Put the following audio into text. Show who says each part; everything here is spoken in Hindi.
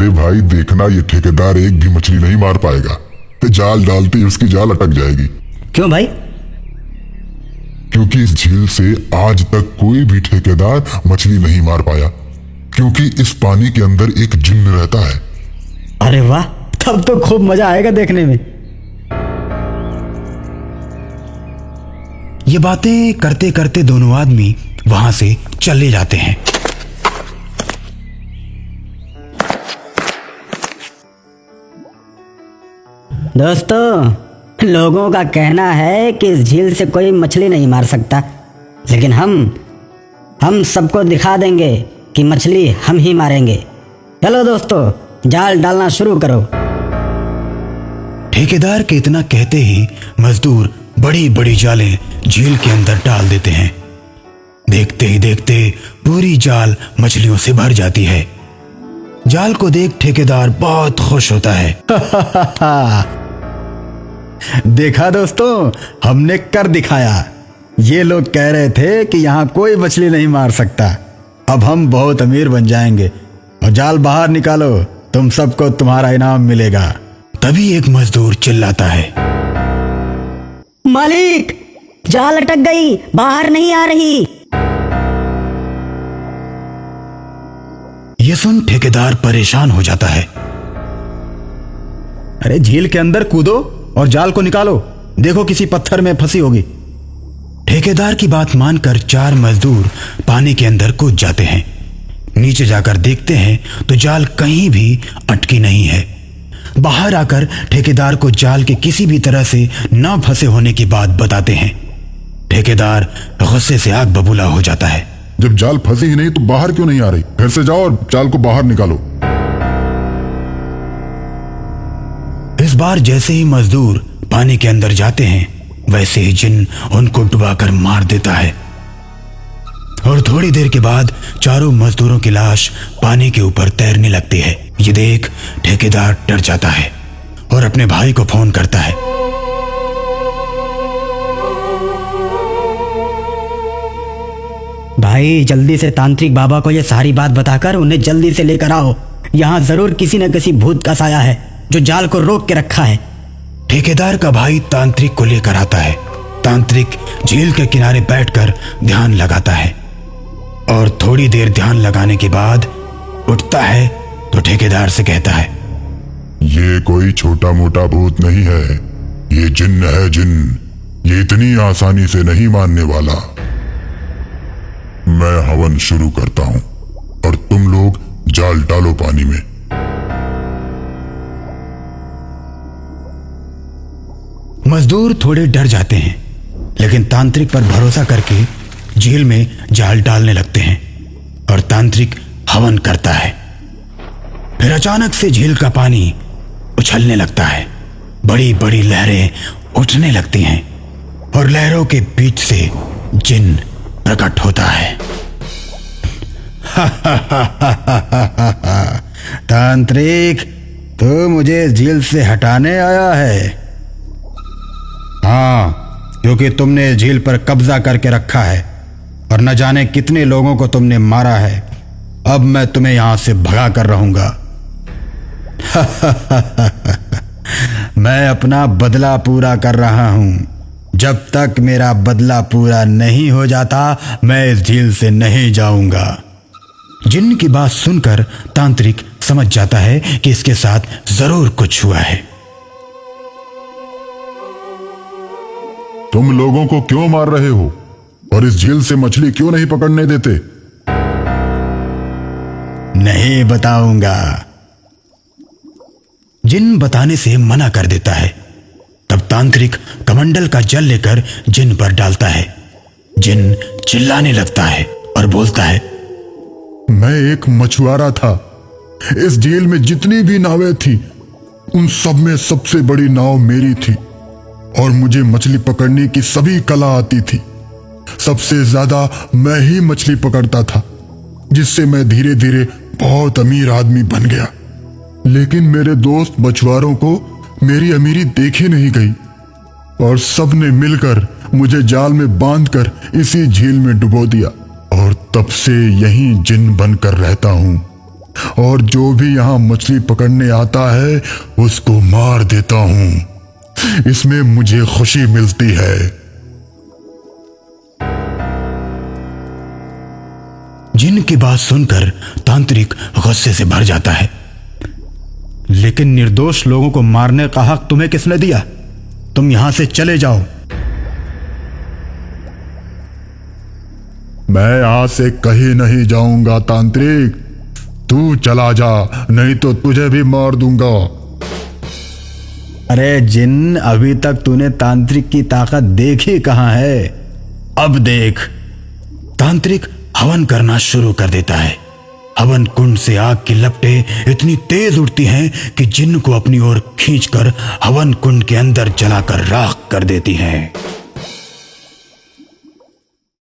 Speaker 1: अरे भाई देखना, ये ठेकेदार एक भी मछली नहीं मार पाएगा। तो जाल डालते ही उसकी जाल अटक जाएगी।
Speaker 2: क्यों भाई?
Speaker 1: क्योंकि इस झील से आज तक कोई भी ठेकेदार मछली नहीं मार पाया, क्योंकि इस पानी के अंदर एक जिन्न रहता है।
Speaker 2: अरे वाह, तब तो खूब मजा आएगा देखने में।
Speaker 3: ये बातें करते करते दोनों आदमी वहां से चले जाते हैं।
Speaker 2: दोस्तों, लोगों का कहना है कि इस झील से कोई मछली नहीं मार सकता, लेकिन हम सबको दिखा देंगे कि मछली हम ही मारेंगे। चलो दोस्तों, जाल डालना शुरू करो।
Speaker 3: ठेकेदार के इतना कहते ही मजदूर बड़ी बड़ी जालें झील के अंदर डाल देते हैं। देखते ही देखते पूरी जाल मछलियों से भर जाती है। जाल को देख ठेकेदार बहुत खुश होता है।
Speaker 4: देखा दोस्तों, हमने कर दिखाया। ये लोग कह रहे थे कि यहाँ कोई मछली नहीं मार सकता। अब हम बहुत अमीर बन जाएंगे। और जाल बाहर निकालो, तुम सबको तुम्हारा इनाम मिलेगा।
Speaker 3: तभी एक मजदूर चिल्लाता है,
Speaker 2: मालिक, जाल अटक गई, बाहर नहीं आ रही।
Speaker 3: ये सुन ठेकेदार परेशान हो जाता है।
Speaker 4: अरे झील के अंदर कूदो और जाल को निकालो, देखो किसी पत्थर में फंसी होगी।
Speaker 3: ठेकेदार की बात मानकर 4 मजदूर पानी के अंदर कूद जाते हैं। नीचे जाकर देखते हैं तो जाल कहीं भी अटकी नहीं है। बाहर आकर ठेकेदार को जाल के किसी भी तरह से न फंसे होने की बात बताते हैं। ठेकेदार गुस्से से आग बबूला हो जाता है।
Speaker 1: जब जाल फंसी ही नहीं तो बाहर क्यों नहीं आ रही? फिर से जाओ और जाल को बाहर निकालो।
Speaker 3: इस बार जैसे ही मजदूर पानी के अंदर जाते हैं, वैसे ही जिन्न उनको डुबाकर मार देता है। और थोड़ी देर के बाद चारों मजदूरों की लाश पानी के ऊपर तैरने लगती है। ये देख ठेकेदार डर जाता है और अपने भाई को फोन करता है।
Speaker 2: भाई, जल्दी से तांत्रिक बाबा को ये सारी बात बताकर उन्हें जल्दी से लेकर आओ। यहाँ जरूर किसी न किसी भूत का साया है जो जाल को रोक के रखा है।
Speaker 3: ठेकेदार का भाई तांत्रिक को लेकर आता है। तांत्रिक झील के किनारे बैठकर ध्यान लगाता है और थोड़ी देर ध्यान लगाने के बाद उठता है तो ठेकेदार से कहता है,
Speaker 1: ये कोई छोटा मोटा भूत नहीं है, ये जिन्न है, जिन्न। ये इतनी आसानी से नहीं मानने वाला। मैं हवन शुरू करता हूं और तुम लोग जाल डालो पानी में।
Speaker 3: मजदूर थोड़े डर जाते हैं, लेकिन तांत्रिक पर भरोसा करके झील में जाल डालने लगते हैं और तांत्रिक हवन करता है। फिर अचानक से झील का पानी उछलने लगता है। बड़ी बड़ी लहरें उठने लगती हैं और लहरों के बीच से जिन्न प्रकट होता है।
Speaker 4: तांत्रिक, तू मुझे इस झील से हटाने आया है? हाँ, क्योंकि तुमने इस झील पर कब्जा करके रखा है और न जाने कितने लोगों को तुमने मारा है। अब मैं तुम्हें यहां से भगा कर रहूंगा। मैं अपना बदला पूरा कर रहा हूं। जब तक मेरा बदला पूरा नहीं हो जाता, मैं इस झील से नहीं जाऊंगा।
Speaker 3: जिन्न की बात सुनकर तांत्रिक समझ जाता है कि इसके साथ जरूर कुछ हुआ है।
Speaker 1: तुम लोगों को क्यों मार रहे हो और इस झील से मछली क्यों नहीं पकड़ने देते?
Speaker 4: नहीं बताऊंगा।
Speaker 3: जिन्न बताने से मना कर देता है। तब तांत्रिक कमंडल का जल लेकर जिन्न पर डालता है। जिन्न चिल्लाने लगता है और बोलता है,
Speaker 1: मैं एक मछुआरा था। इस झील में जितनी भी नावें थी, उन सब में सबसे बड़ी नाव मेरी थी और मुझे मछली पकड़ने की सभी कला आती थी। सबसे ज्यादा मैं ही मछली पकड़ता था, जिससे मैं धीरे धीरे बहुत अमीर आदमी बन गया। लेकिन मेरे दोस्त मछुआरों को मेरी अमीरी देखी नहीं गई और सबने मिलकर मुझे जाल में बांधकर इसी झील में डुबो दिया और तब से यहीं जिन्न बनकर रहता हूं। और जो भी यहाँ मछली पकड़ने आता है उसको मार देता हूं। इसमें मुझे खुशी मिलती है।
Speaker 3: जिन की बात सुनकर तांत्रिक गुस्से से भर जाता है।
Speaker 4: लेकिन निर्दोष लोगों को मारने का हक तुम्हें किसने दिया? तुम यहां से चले जाओ।
Speaker 1: मैं यहां से कहीं नहीं जाऊंगा तांत्रिक। तू चला जा, नहीं तो तुझे भी मार दूंगा।
Speaker 4: अरे जिन, अभी तक तूने तांत्रिक की ताकत देखी कहां है? अब देख।
Speaker 3: तांत्रिक हवन करना शुरू कर देता है। हवन कुंड से आग की लपटें इतनी तेज उठती हैं कि जिन्न को अपनी ओर खींचकर हवन कुंड के अंदर जलाकर राख कर देती हैं।